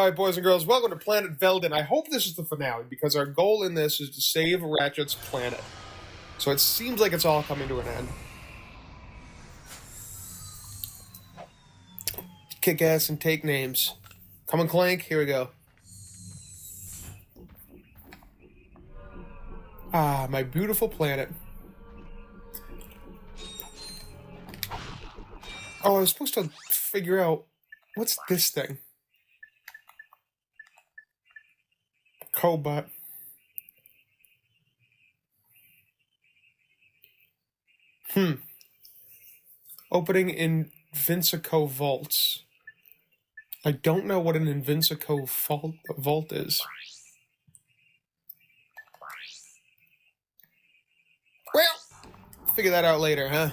Alright, boys and girls, welcome to Planet Velden. I hope this is the finale, because our goal in this is to save Ratchet's planet. So it seems like it's all coming to an end. Kick ass and take names. Come on, Clank, here we go. Ah, my beautiful planet. Oh, I was supposed to figure out... What's this thing? Cobot. Opening Invincico vaults. I don't know what an Invincico vault is. Well, figure that out later, huh?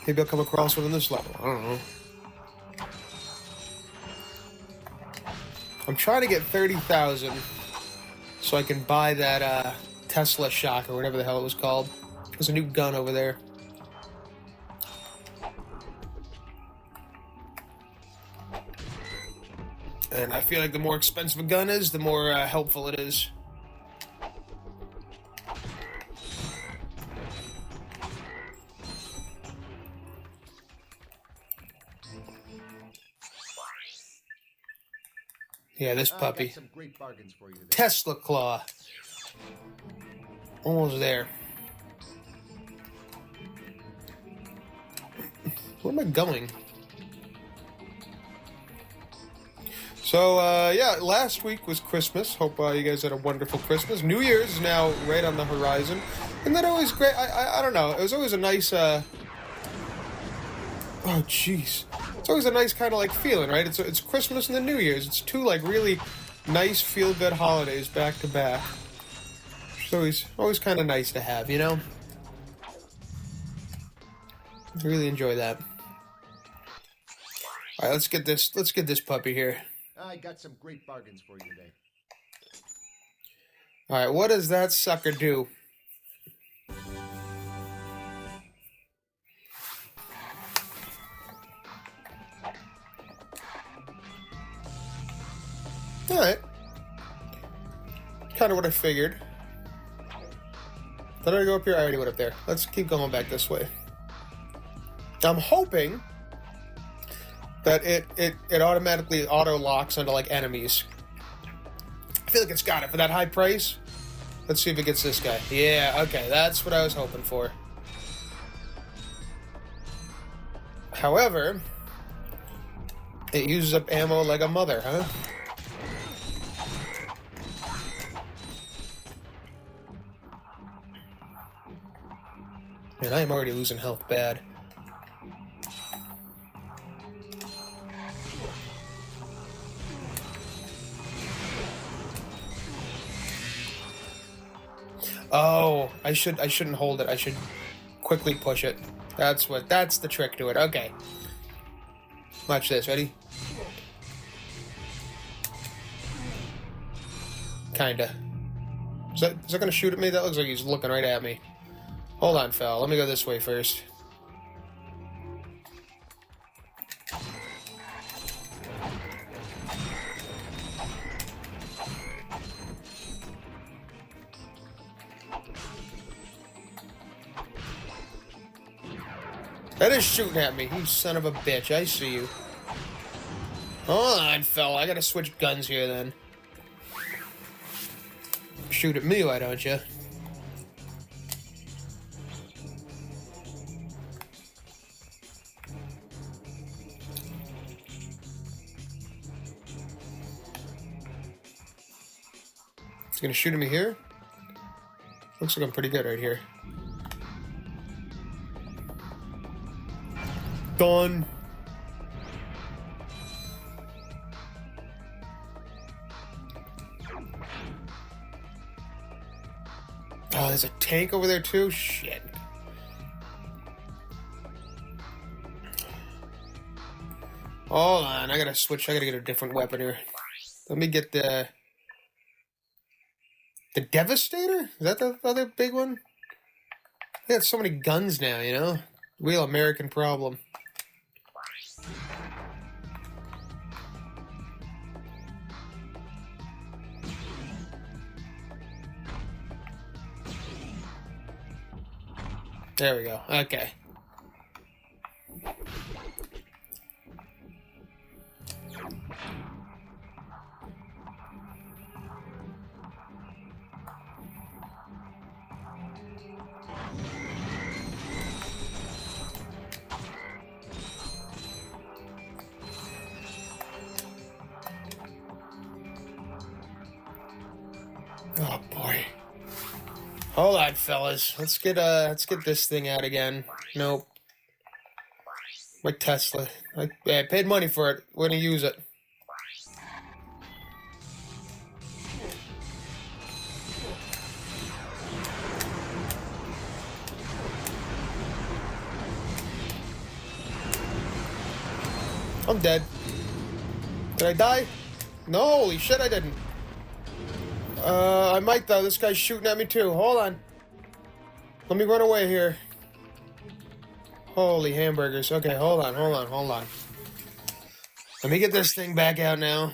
Maybe I'll come across one on this level. I don't know. I'm trying to get 30,000 so I can buy that Tesla shock or whatever the hell it was called. There's a new gun over there. And I feel like the more expensive a gun is, the more helpful it is. Yeah, this puppy. Got some great bargains for you today. Tesla claw. Almost there. Where am I going? So, yeah, last week was Christmas. Hope you guys had a wonderful Christmas. New Year's is now right on the horizon. Isn't that always great? I don't know. It was always a nice, Oh, jeez. It's always a nice kind of, like, feeling, right? It's Christmas and the New Year's. It's two, like, really nice, feel-good holidays back to back. It's always kind of nice to have, you know? I really enjoy that. All right, let's get this puppy here. I got some great bargains for you today. All right, what does that sucker do? All right. Kind of what I figured. Did I go up here? I already went up there. Let's keep going back this way. I'm hoping that it automatically auto-locks onto, like, enemies. I feel like it's got it for that high price. Let's see if it gets this guy. Yeah, okay, that's what I was hoping for. However, it uses up ammo like a mother, huh? Man, I am already losing health bad. Oh, I shouldn't hold it. I should quickly push it. That's the trick to it. Okay. Watch this, ready? Kinda. Is that gonna shoot at me? That looks like he's looking right at me. Hold on, fella. Let me go this way first. That is shooting at me, you son of a bitch. I see you. Hold on, fella. I gotta switch guns here, then. Shoot at me, why don't you? He's gonna shoot at me here? Looks like I'm pretty good right here. Done. Oh, there's a tank over there too? Shit. Hold on, I gotta switch. I gotta get a different weapon here. Let me get the Devastator? Is that the other big one? They got so many guns now, you know? Real American problem. There we go. Okay. Oh boy. Hold on, fellas. Let's get this thing out again. Nope. My Tesla. I paid money for it. We're gonna use it. I'm dead. Did I die? No, holy shit, I didn't. I might though. This guy's shooting at me too. Hold on. Let me run away here. Holy hamburgers. Okay, hold on. Let me get this thing back out now.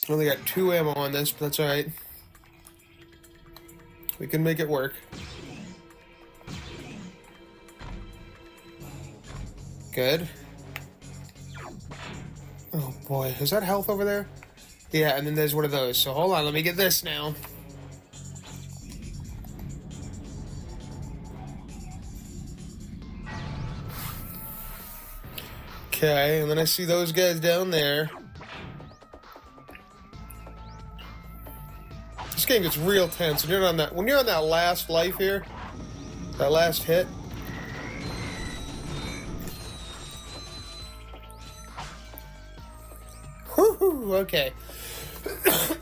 Only got 2 ammo on this, but that's alright. We can make it work. Good. Oh boy, is that health over there? Yeah, and then there's one of those. So hold on, let me get this now. Okay, and then I see those guys down there. This game gets real tense when you're on that last life here. That last hit. Whew, okay.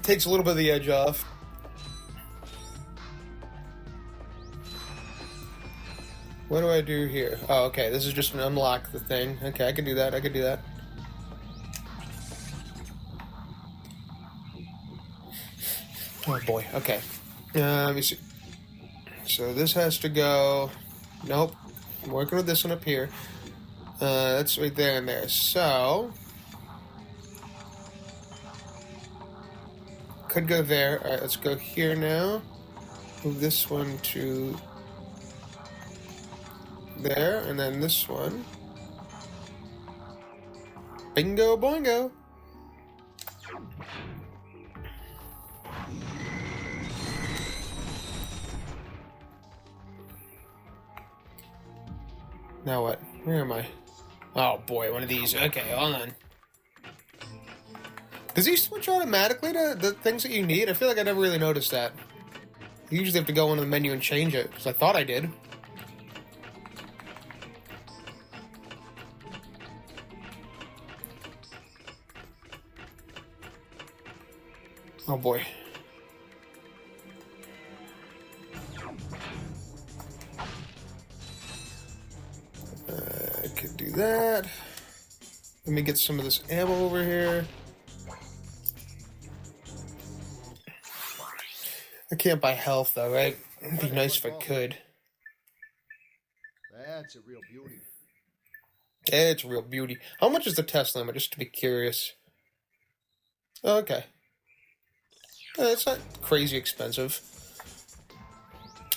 Takes a little bit of the edge off. What do I do here? Oh, okay. This is just an unlock the thing. Okay, I can do that. Oh boy. Okay. Let me see. So this has to go. Nope. I'm working with this one up here. That's right there and there. So could go there. All right. Let's go here now. Move this one to there, and then this one. Bingo boingo. Now what? Where am I? Oh boy, one of these. Okay, hold on. Does he switch automatically to the things that you need? I feel like I never really noticed that. You usually have to go into the menu and change it, because I thought I did. Oh boy. I could do that. Let me get some of this ammo over here. I can't buy health though, right? It'd be nice if I could. That's a real beauty. It's a real beauty. How much is the test limit, just to be curious? Okay. It's not crazy expensive.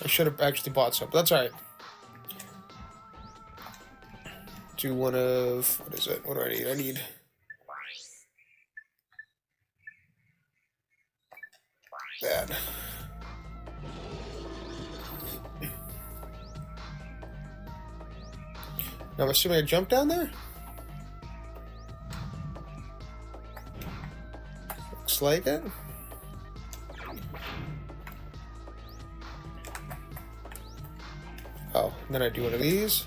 I should have actually bought some, but that's alright. Do one of... What is it? What do I need? I need... that. Now I'm assuming I jump down there? Looks like it. Oh, and then I do one of these.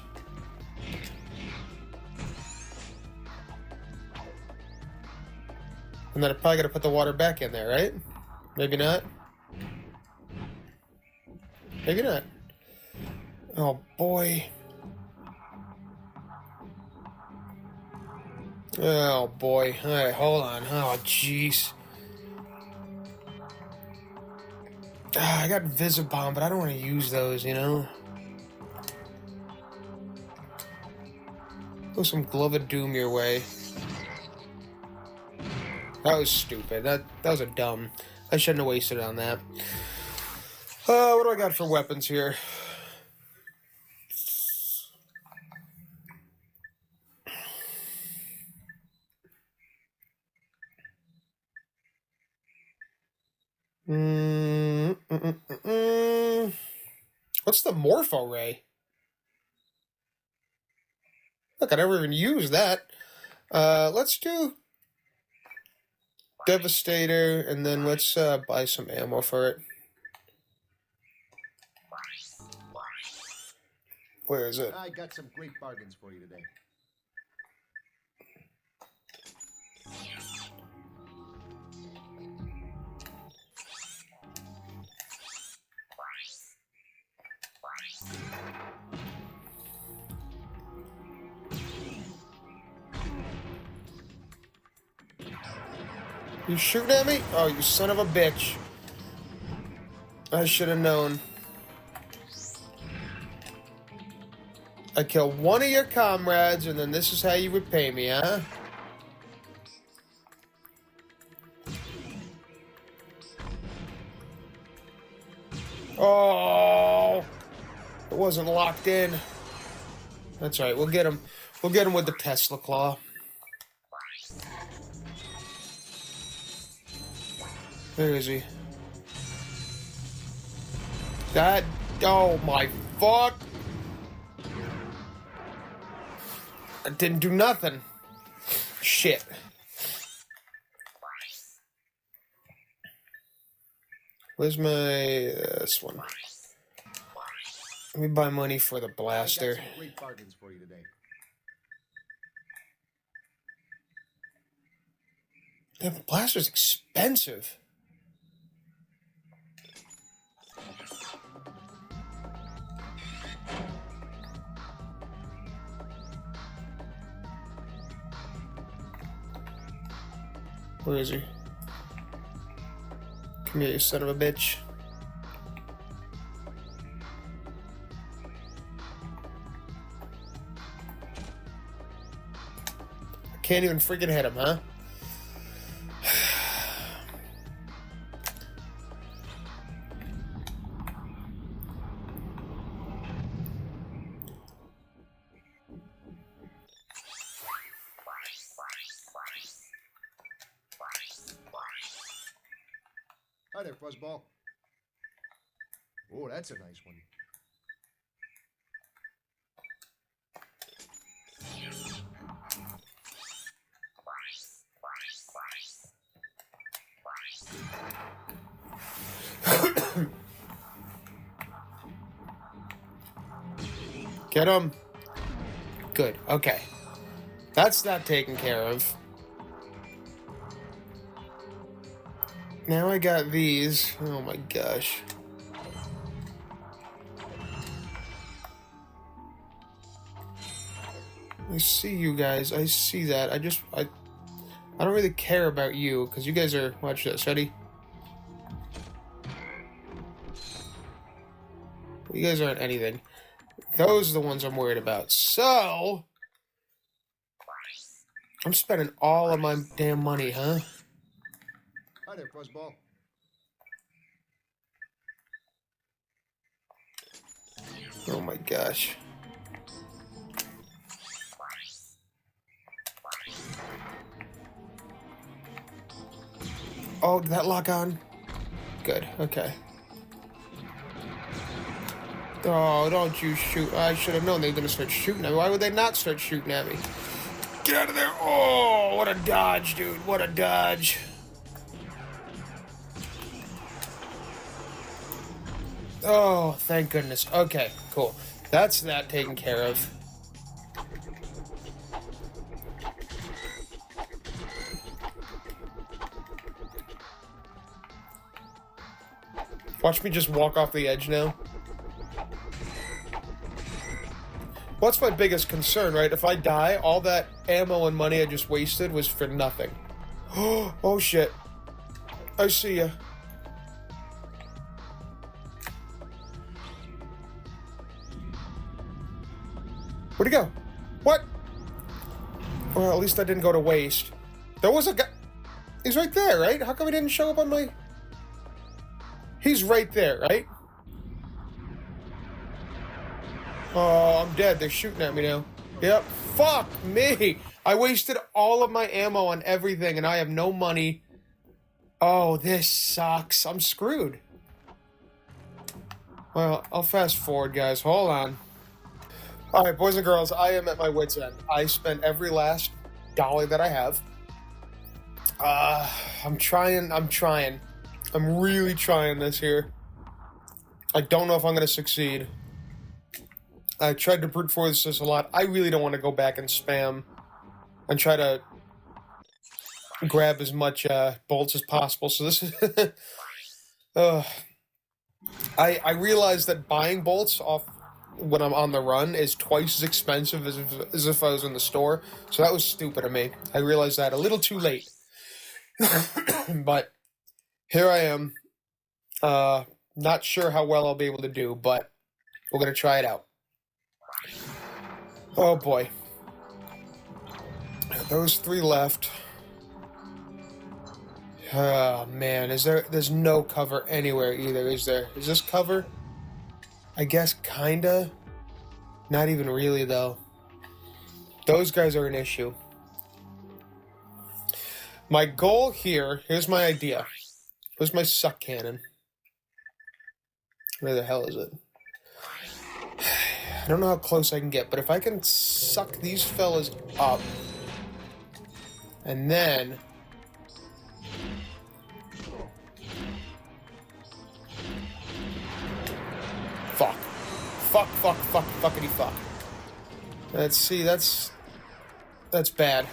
And then I probably gotta put the water back in there, right? Maybe not. Maybe not. Oh boy. Oh boy. Alright, hold on. Oh jeez. I got Visibomb, but I don't want to use those, you know? Throw some Glove of Doom your way. That was stupid. That was a dumb. I shouldn't have wasted it on that. What do I got for weapons here? What's the Morpho Ray? Look, I never even used that. Let's do Devastator, and then let's buy some ammo for it. Where is it? I got some great bargains for you today. You shooting at me? Oh, you son of a bitch. I should have known. I kill one of your comrades, and then this is how you repay me, huh? Oh! It wasn't locked in. That's right, we'll get him. We'll get him with the Tesla claw. Where is he? That... Oh my fuck! I didn't do nothing. Shit. Where's my... this one. Let me buy money for the blaster. I got some great bargains for you today. Yeah, the blaster's expensive. Where is he? Come here, you son of a bitch. I can't even freaking hit him, huh? Hi there, Fuzzball. Oh, that's a nice one. Get him. Good, okay. That's that taken care of. Now I got these. Oh my gosh. I see you guys. I see that. I don't really care about you, because you guys are... Watch this. Ready? You guys aren't anything. Those are the ones I'm worried about. So... I'm spending all of my damn money, huh? Hi there, Fuzzball. Oh my gosh. Oh, did that lock on? Good, okay. Oh, don't you shoot. I should have known they were going to start shooting at me. Why would they not start shooting at me? Get out of there. Oh, what a dodge, dude. What a dodge. Oh, thank goodness. Okay, cool. That's that taken care of. Watch me just walk off the edge now. What's my biggest concern, right? If I die, all that ammo and money I just wasted was for nothing. Oh, shit. I see ya. Where'd he go? What? Well, at least I didn't go to waste. There was a guy... He's right there, right? How come he didn't show up on my... He's right there, right? Oh, I'm dead. They're shooting at me now. Yep. Fuck me. I wasted all of my ammo on everything, and I have no money. Oh, this sucks. I'm screwed. Well, I'll fast forward, guys. Hold on. Alright, boys and girls, I am at my wit's end. I spent every last dollar that I have. I'm trying. I'm really trying this here. I don't know if I'm going to succeed. I tried to brute force this a lot. I really don't want to go back and spam and try to grab as much bolts as possible. So this is... I realized that buying bolts off when I'm on the run is twice as expensive as if I was in the store. So that was stupid of me. I realized that a little too late. But here I am. Not sure how well I'll be able to do, but we're going to try it out. Oh boy. Those 3 left. Oh man, there's no cover anywhere either, is there? Is this cover? I guess kinda. Not even really though. Those guys are an issue. My goal here's my idea. Where's my suck cannon? Where the hell is it? I don't know how close I can get, but if I can suck these fellas up, and then... Fuckity fuck. Let's see, that's bad.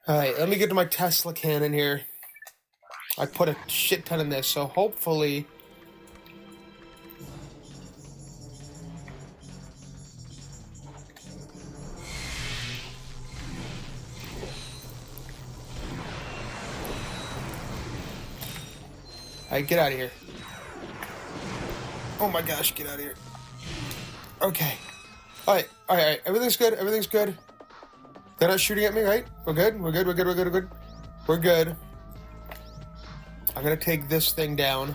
Alright, let me get to my Tesla cannon here. I put a shit ton in this, so hopefully... Alright, get out of here. Oh my gosh, get out of here. Okay. Alright, everything's good, They're not shooting at me, right? We're good. We're good. I'm gonna take this thing down.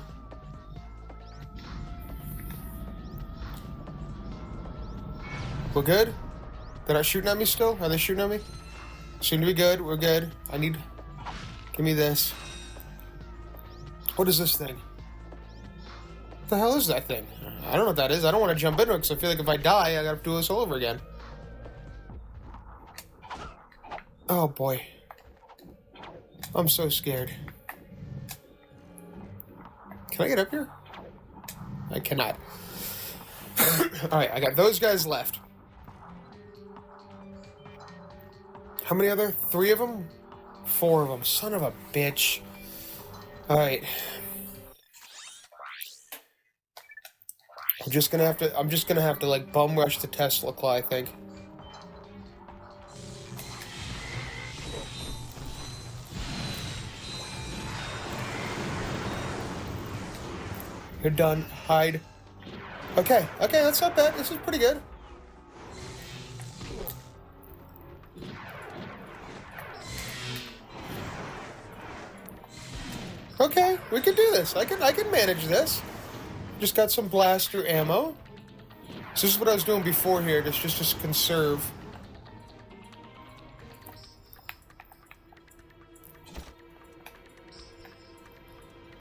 We're good? They're not shooting at me still? Are they shooting at me? Seem to be good, we're good. Give me this. What is this thing? What the hell is that thing? I don't know what that is. I don't want to jump into it because I feel like if I die, I gotta do this all over again. Oh boy. I'm so scared. Can I get up here? I cannot. Alright, I got those guys left. How many other? 3 of them? 4 of them. Son of a bitch. Alright. I'm just gonna have to like bum rush the Tesla claw, I think. You're done. Hide. Okay, that's not bad. This is pretty good. Okay, we can do this. I can manage this. Just got some blaster ammo. So this is what I was doing before here, just to conserve.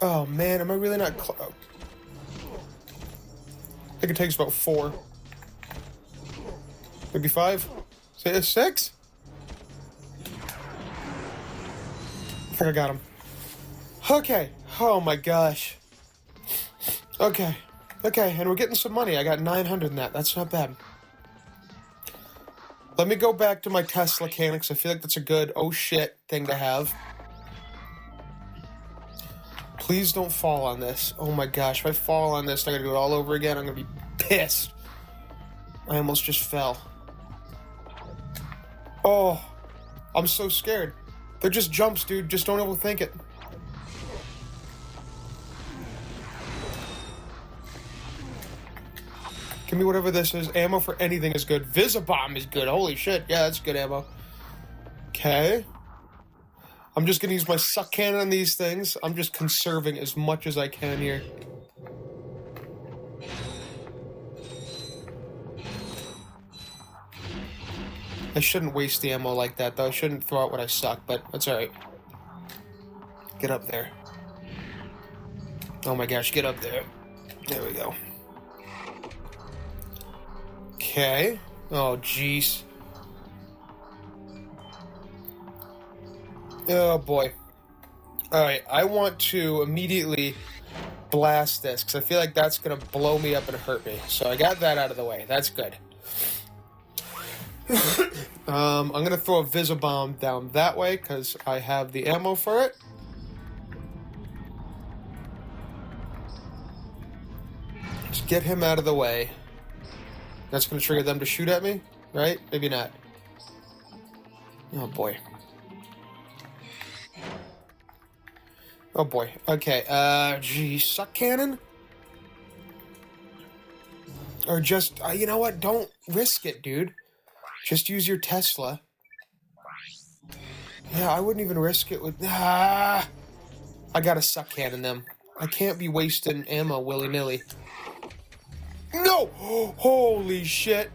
Oh man, am I really not I think it takes about 4. Maybe 5? Say it's 6? I think I got him. Okay. Oh my gosh. Okay, and we're getting some money. I got 900 in that. That's not bad. Let me go back to my Tesla cannon, because I feel like that's a good oh shit thing to have. Please don't fall on this. Oh my gosh, if I fall on this, I gotta do it all over again. I'm gonna be pissed. I almost just fell. Oh, I'm so scared. They're just jumps, dude. Just don't overthink it. Give me whatever this is. Ammo for anything is good. Visibomb is good. Holy shit. Yeah, that's good ammo. Okay. I'm just going to use my suck cannon on these things. I'm just conserving as much as I can here. I shouldn't waste the ammo like that, though. I shouldn't throw out what I suck, but that's alright. Get up there. Oh my gosh, get up there. There we go. Okay. Oh, jeez. Oh, boy. Alright, I want to immediately blast this, because I feel like that's going to blow me up and hurt me. So I got that out of the way. That's good. I'm going to throw a Visibomb down that way, because I have the ammo for it. Just get him out of the way. That's going to trigger them to shoot at me, right? Maybe not. Oh, boy. Oh, boy. Okay, geez. Suck cannon? Or just, you know what? Don't risk it, dude. Just use your Tesla. Yeah, I wouldn't even risk it with... I gotta suck cannon them. I can't be wasting ammo willy-nilly. No! Holy shit.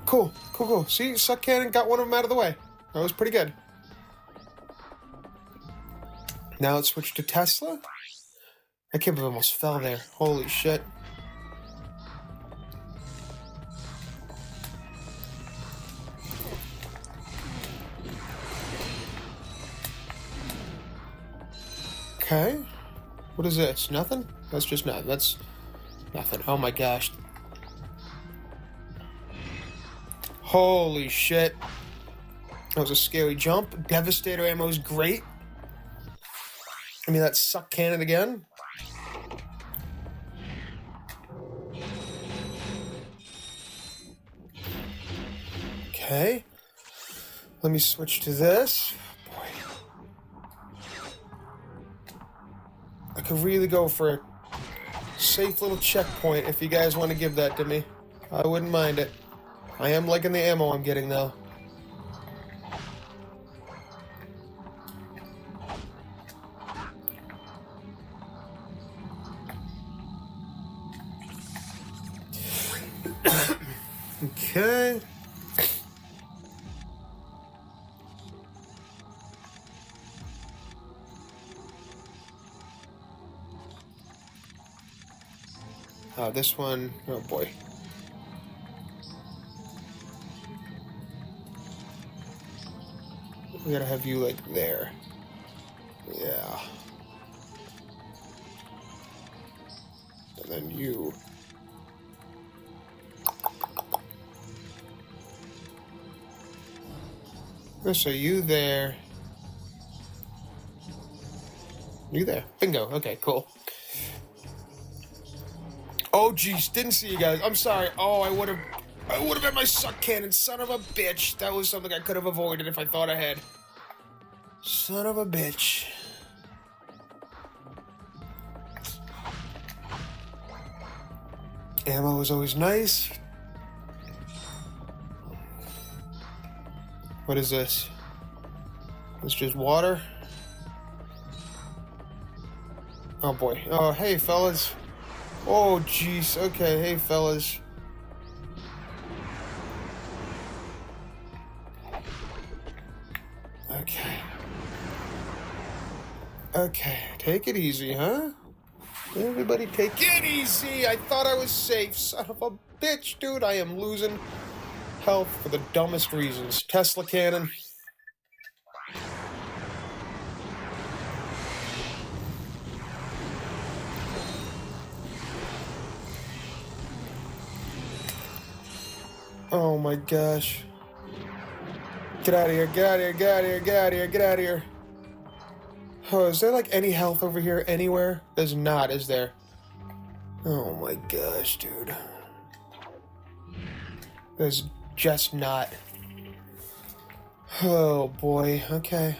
Cool, cool, cool. See, suck cannon got one of them out of the way. That was pretty good. Now let's switch to Tesla. I can't believe I almost fell there. Holy shit. Okay. What is this? Nothing? That's just nothing. That's nothing. Oh my gosh. Holy shit. That was a scary jump. Devastator ammo is great. I mean, that suck cannon again. Okay. Let me switch to this. I could really go for a safe little checkpoint if you guys want to give that to me. I wouldn't mind it. I am liking the ammo I'm getting, though. Okay. This one, oh boy. We gotta have you, like, there. Yeah. And then you. So you there. You there. Bingo. Okay, cool. Oh, jeez, didn't see you guys. I'm sorry. Oh, I would have had my suck cannon. Son of a bitch. That was something I could have avoided if I thought ahead. Son of a bitch. Ammo is always nice. What is this? It's just water? Oh, boy. Oh, hey, fellas. Oh, jeez. Okay, hey, fellas. Okay. Okay, take it easy, huh? Everybody take it easy! I thought I was safe, son of a bitch, dude. I am losing health for the dumbest reasons. Tesla cannon. Oh my gosh. Get out of here, get out of here, get out of here, get out of here, get out of here. Oh, is there like any health over here anywhere? There's not, is there? Oh my gosh, dude. There's just not. Oh boy, okay.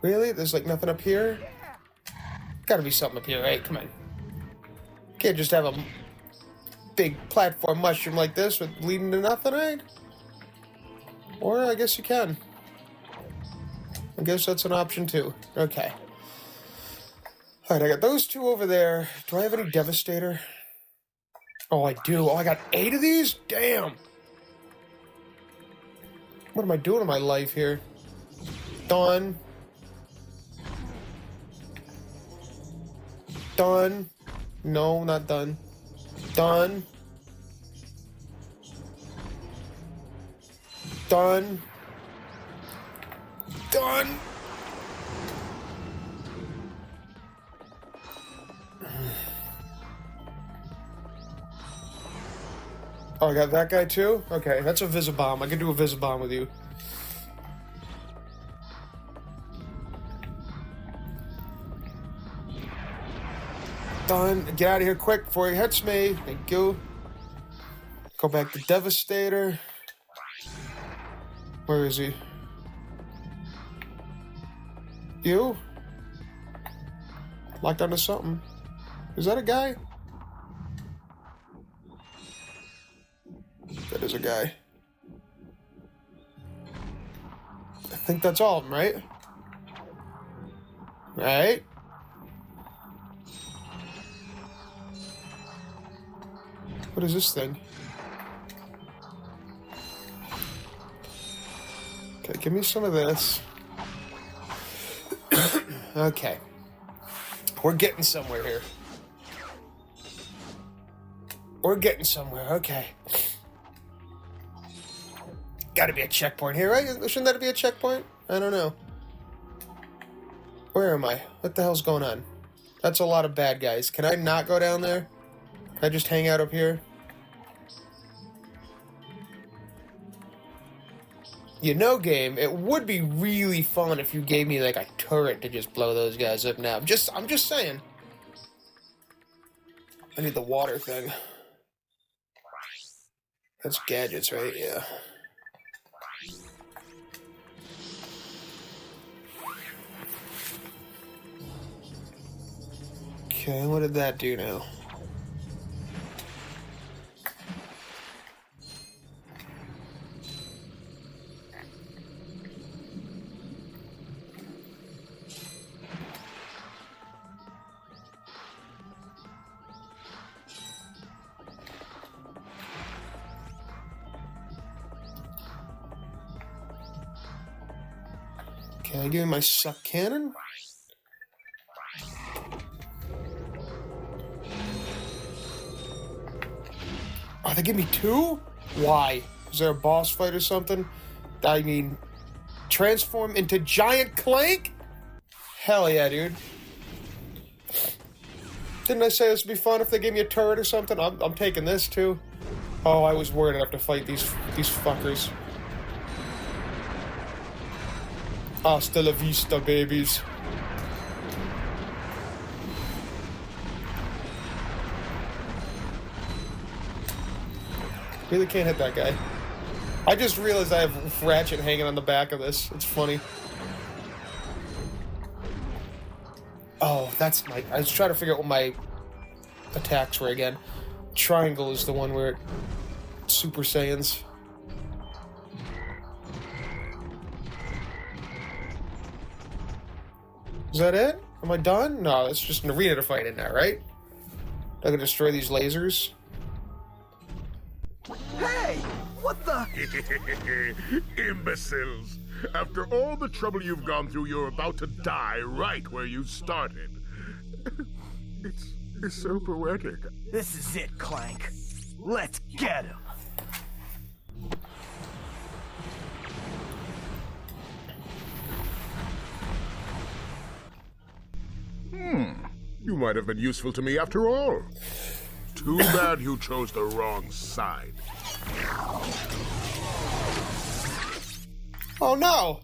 Really? There's like nothing up here? Gotta be something up here, right? Come on. Can't just have a big platform mushroom like this with leading to nothing, right? Or I guess you can. I guess that's an option too. Okay. Alright, I got those two over there. Do I have any Devastator? Oh, I do. Oh, I got 8 of these? Damn. What am I doing in my life here? Done. Done. No, not done. Done. Done. Done. Oh, I got that guy too? Okay, that's a Visibomb. I can do a Visibomb with you. Done. Get out of here quick before he hits me. Thank you. Go back to Devastator. Where is he? You? Locked onto something. Is that a guy? That is a guy. I think that's all of them, right? Right? What is this thing? Okay, give me some of this. Okay. We're getting somewhere here. We're getting somewhere, okay. Gotta be a checkpoint here, right? Shouldn't that be a checkpoint? I don't know. Where am I? What the hell's going on? That's a lot of bad guys. Can I not go down there? Can I just hang out up here? You know, game, it would be really fun if you gave me like a turret to just blow those guys up now. I'm just saying. I need the water thing. That's gadgets, right? Yeah. Okay, what did that do now? Okay, give me my suck cannon. Oh, they give me two? Why? Is there a boss fight or something? I mean, transform into giant Clank? Hell yeah, dude. Didn't I say this would be fun if they gave me a turret or something? I'm taking this too. Oh, I was worried I'd have to fight these fuckers. Hasta la vista, babies. Really can't hit that guy. I just realized I have Ratchet hanging on the back of this. It's funny. Oh, that's my... I was trying to figure out what my attacks were again. Triangle is the one where it Super Saiyans. Is that it? Am I done? No, it's just an arena to fight in now, right? I can destroy these lasers. Hey! What the? Imbeciles! After all the trouble you've gone through, you're about to die right where you started. It's so poetic. This is it, Clank. Let's get him. You might have been useful to me after all. Too bad you chose the wrong side. Oh no!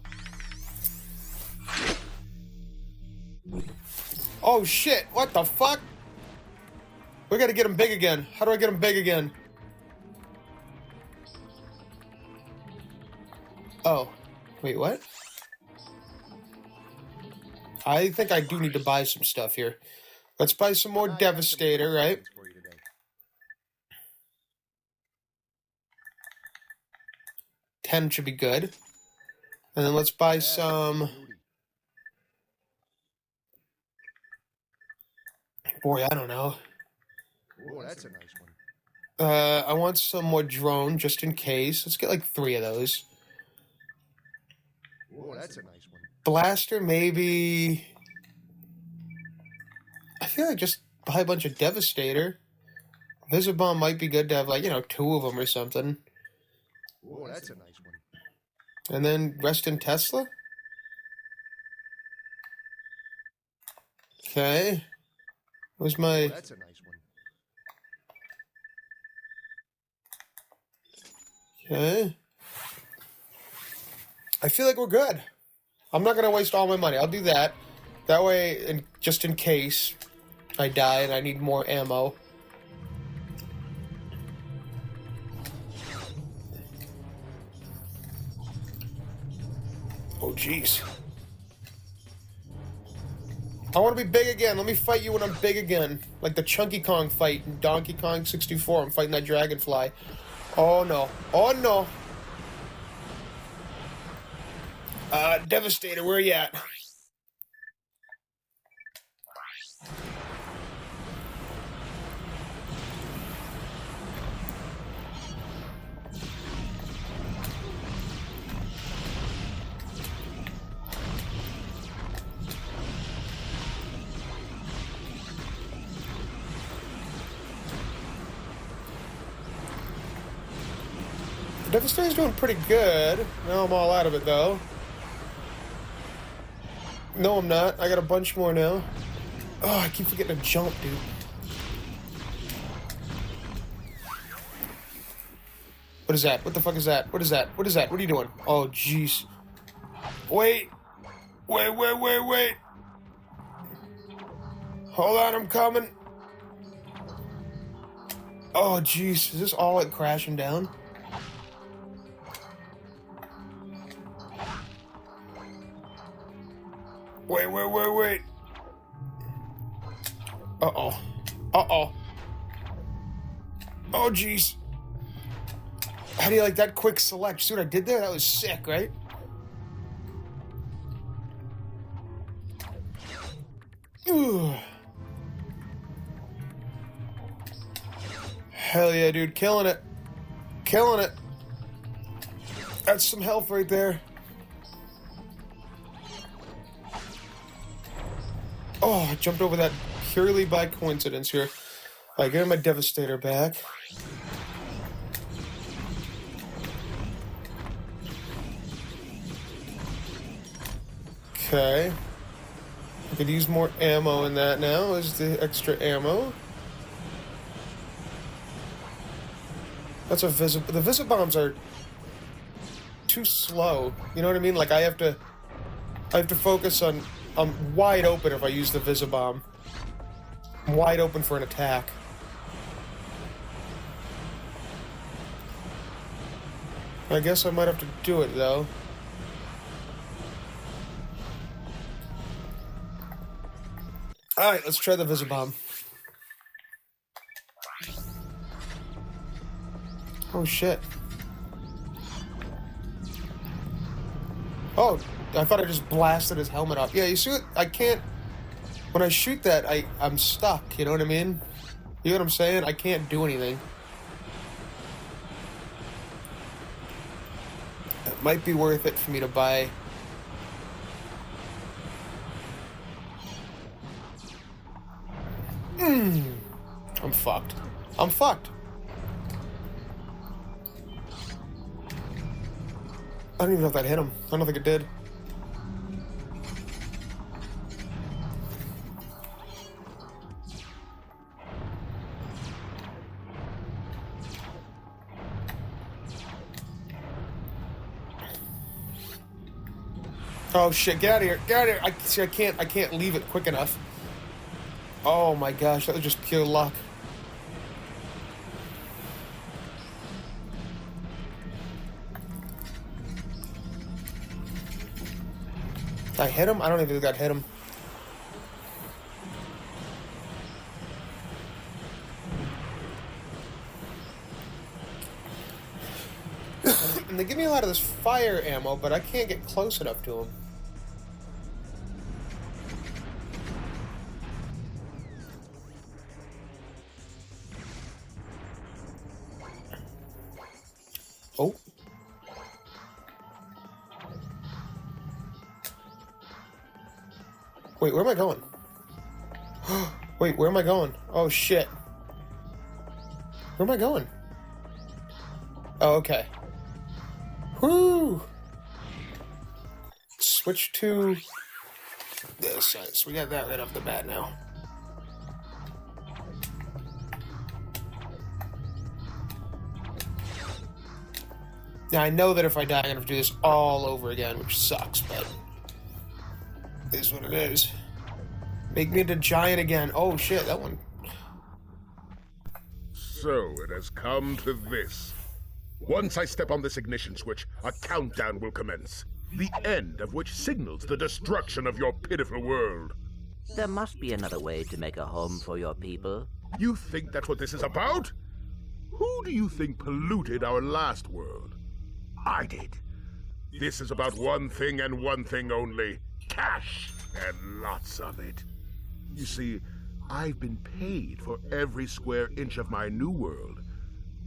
Oh shit, what the fuck? We gotta get him big again. How do I get him big again? Oh. Wait, what? I think I do need to buy some stuff here. Let's buy some more Devastator, right? 10 should be good. And then let's buy some... Boy, I don't know. Oh, that's a nice one. I want some more drone, just in case. Let's get like 3 of those. that's a nice one. Blaster, maybe. I feel like just buy a bunch of Devastator. Visibomb might be good to have, like, you know, 2 of them or something. Oh, that's a nice one. And then rest in Tesla? Okay. Where's Oh, my... that's a nice one. Okay. I feel like we're good. I'm not going to waste all my money. I'll do that. That way, just in case I die and I need more ammo. Oh, jeez. I want to be big again. Let me fight you when I'm big again. Like the Chunky Kong fight in Donkey Kong 64. I'm fighting that dragonfly. Oh, no. Oh, no. Devastator, where you at? The Devastator's doing pretty good. Now I'm all out of it, though. No, I'm not. I got a bunch more now. Oh, I keep forgetting to jump, dude. What is that? What the fuck is that? What is that? What is that? What are you doing? Oh, jeez. Wait. Wait. Hold on, I'm coming. Oh, jeez. Is this all, like, crashing down? Wait. Uh-oh. Oh, jeez. How do you like that quick select? See what I did there? That was sick, right? Ooh. Hell yeah, dude. Killing it. That's some health right there. Oh, I jumped over that purely by coincidence here. Alright, getting my Devastator back. Okay. I could use more ammo in that now. Is the extra ammo? That's a the Visibombs are too slow. You know what I mean? Like I have to focus on. I'm wide open if I use the Visibomb. I'm wide open for an attack. I guess I might have to do it though. Alright, let's try the Visibomb. Oh shit. Oh, I thought I just blasted his helmet off. Yeah, you see what? I can't... When I shoot that, I'm stuck, you know what I mean? You know what I'm saying? I can't do anything. It might be worth it for me to buy... I'm fucked. I don't even know if that hit him. I don't think it did. Oh shit, get out of here. I can't leave it quick enough. Oh my gosh, that was just pure luck. Did I hit him? I don't even think I hit him. And they give me a lot of this fire ammo, but I can't get close enough to him. Oh. Wait, where am I going? Wait, where am I going? Oh, shit. Where am I going? Oh, okay. Woo! Switch to this side. So we got that right off the bat now. Now, I know that if I die, I'm going to have to do this all over again, which sucks, but it is what it is. Make me into giant again. Oh, shit, that one. So it has come to this. Once I step on this ignition switch, a countdown will commence. The end of which signals the destruction of your pitiful world. There must be another way to make a home for your people. You think that's what this is about? Who do you think polluted our last world? I did. This is about one thing and one thing only. Cash, and lots of it. You see, I've been paid for every square inch of my new world.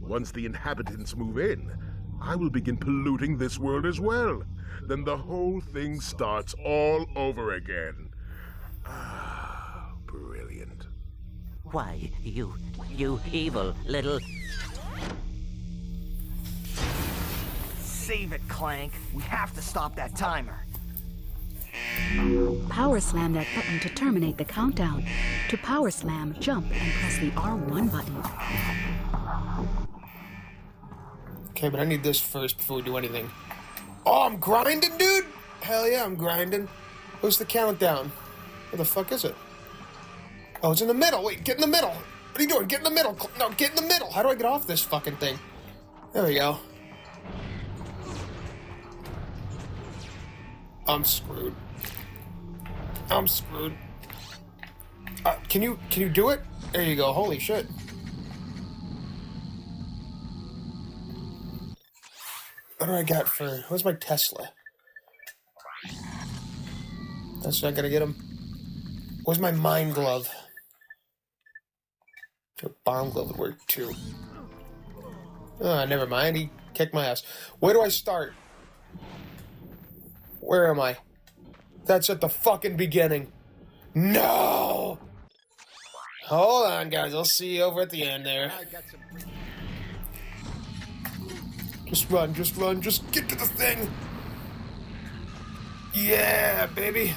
Once the inhabitants move in, I will begin polluting this world as well. Then the whole thing starts all over again. Ah, brilliant. Why, you evil little... Save it, Clank. We have to stop that timer. Power slam that button to terminate the countdown. To power slam, jump and press the R1 button. Okay, but I need this first before we do anything. Oh, I'm grinding, dude! Hell yeah, I'm grinding. Where's the countdown? Where the fuck is it? Oh, it's in the middle. Wait, get in the middle. What are you doing? Get in the middle. No, get in the middle. How do I get off this fucking thing? There we go. I'm screwed. I'm screwed. Can you do it? There you go. Holy shit. What do I got for... Where's my Tesla? That's not gonna get him. Where's my mine glove? A bomb glove would work too. Oh, never mind. He kicked my ass. Where do I start? Where am I? That's at the fucking beginning. No! Hold on, guys. I'll see you over at the end there. Just run, just get to the thing. Yeah, baby.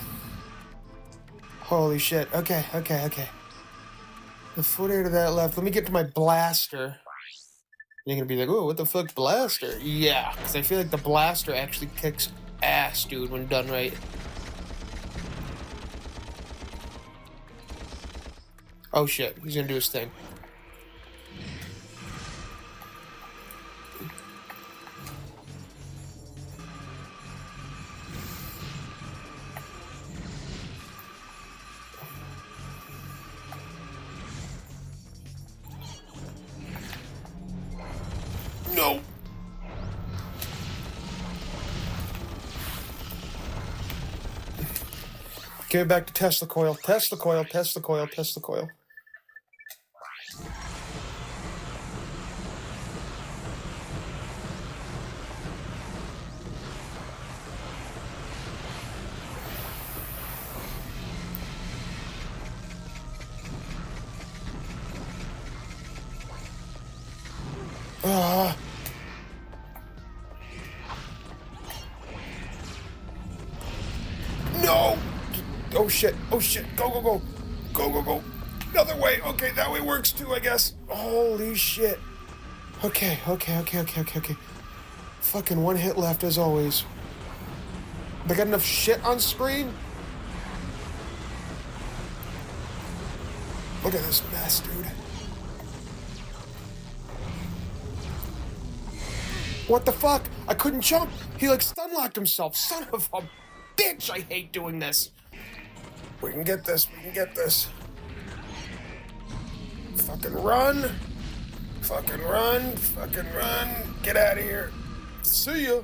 Holy shit. Okay. The footer to that left. Let me get to my blaster. You're gonna be like, oh, what the fuck, blaster? Yeah, because I feel like the blaster actually kicks ass, dude, when done right. Oh shit, he's gonna do his thing. No! Give it back to Tesla coil. Tesla coil, Tesla coil, Tesla coil. No! Oh shit, go. Go. Another way. Okay, that way works too, I guess. Holy shit. Okay. Fucking one hit left as always. I got enough shit on screen? Look at this mess, dude. What the fuck? I couldn't jump. He like stun locked himself. Son of a bitch. I hate doing this. We can get this. Fucking run. Get out of here. See ya.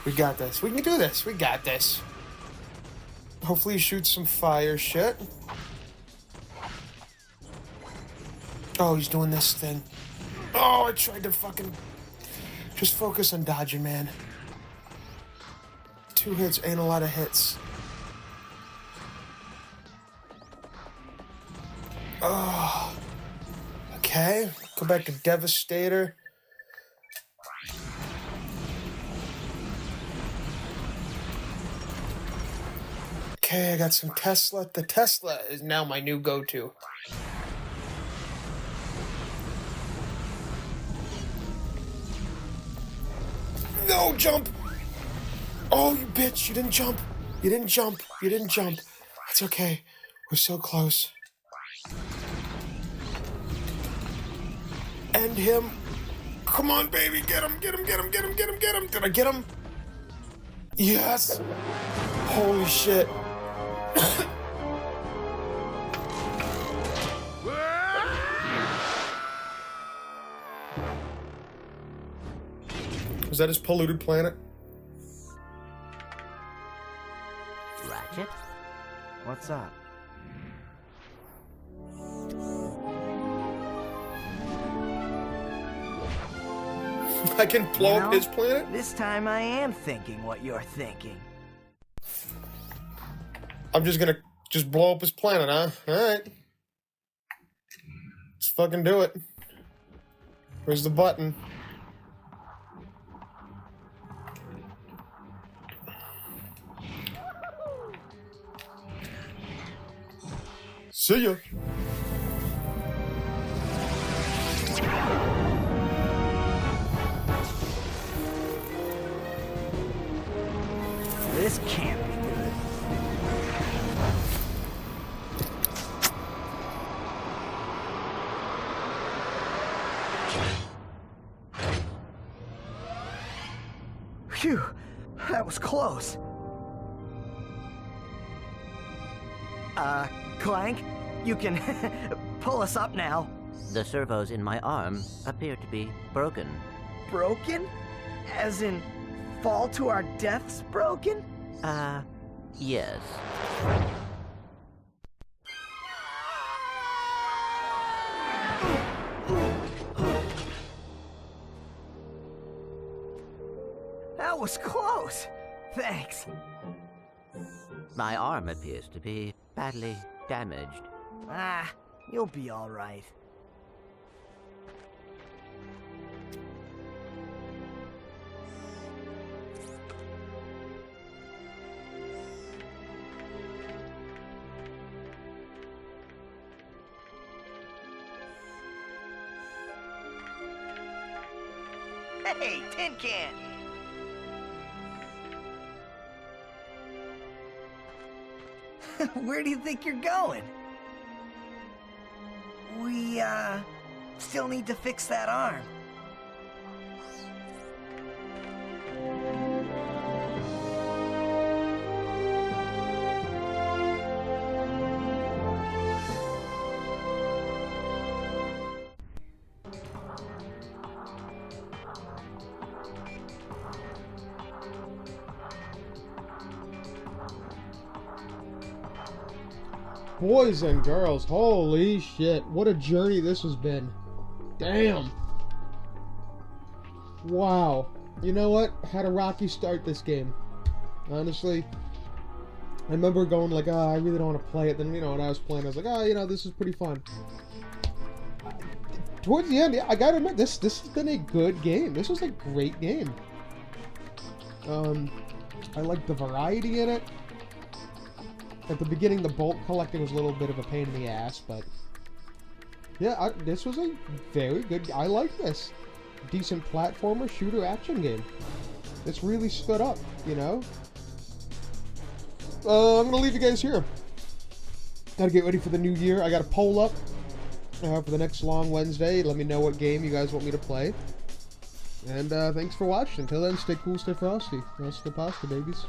We got this. We can do this. We got this. Hopefully he shoots some fire shit. Oh, he's doing this thing. Oh, I tried to fucking... Just focus on dodging, man. 2 hits ain't a lot of hits. Oh. Okay. Go back to Devastator. Okay, I got some Tesla. The Tesla is now my new go-to. No, jump! Oh, you bitch, you didn't jump. You didn't jump. You didn't jump. It's okay. We're so close. End him. Come on, baby. Get him, get him, get him, get him, get him, get him. Did I get him? Yes. Holy shit. Was that his polluted planet? Ratchet? What's up? I can blow You up know, his planet? This time I am thinking what you're thinking. I'm just gonna blow up his planet, huh? Alright. Let's fucking do it. Where's the button? See ya. This can't be good. Phew, that was close. Clank, you can pull us up now. The servos in my arm appear to be broken. Broken? As in, fall to our deaths broken? Yes. That was close. Thanks. My arm appears to be badly damaged. Ah, you'll be all right. Hey, tin can! Where do you think you're going? We, still need to fix that arm. Boys and girls, holy shit. What a journey this has been. Damn. Wow. You know what? Had a rocky start this game. Honestly. I remember going like, oh, I really don't want to play it. Then, you know, when I was playing, I was like, oh, you know, this is pretty fun. Towards the end, I gotta admit, this has been a good game. This was a great game. I like the variety in it. At the beginning, the bolt collecting was a little bit of a pain in the ass, but yeah, this was a very good. I like this decent platformer shooter action game. This really stood up, you know. I'm gonna leave you guys here. Gotta get ready for the new year. I got a poll up for the next Long Wednesday. Let me know what game you guys want me to play. And thanks for watching. Until then, stay cool, stay frosty. Rasta pasta, babies.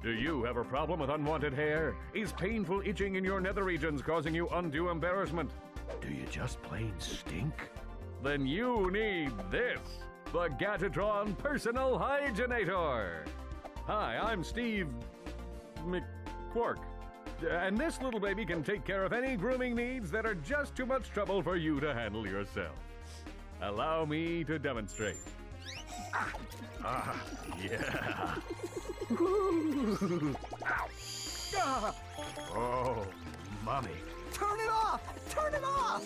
Do you have a problem with unwanted hair? Is painful itching in your nether regions causing you undue embarrassment? Do you just plain stink? Then you need this, the Gadgetron Personal Hygienator. Hi, I'm Steve McQuark, and this little baby can take care of any grooming needs that are just too much trouble for you to handle yourself. Allow me to demonstrate. Yeah. Oh, mommy. Turn it off! Turn it off!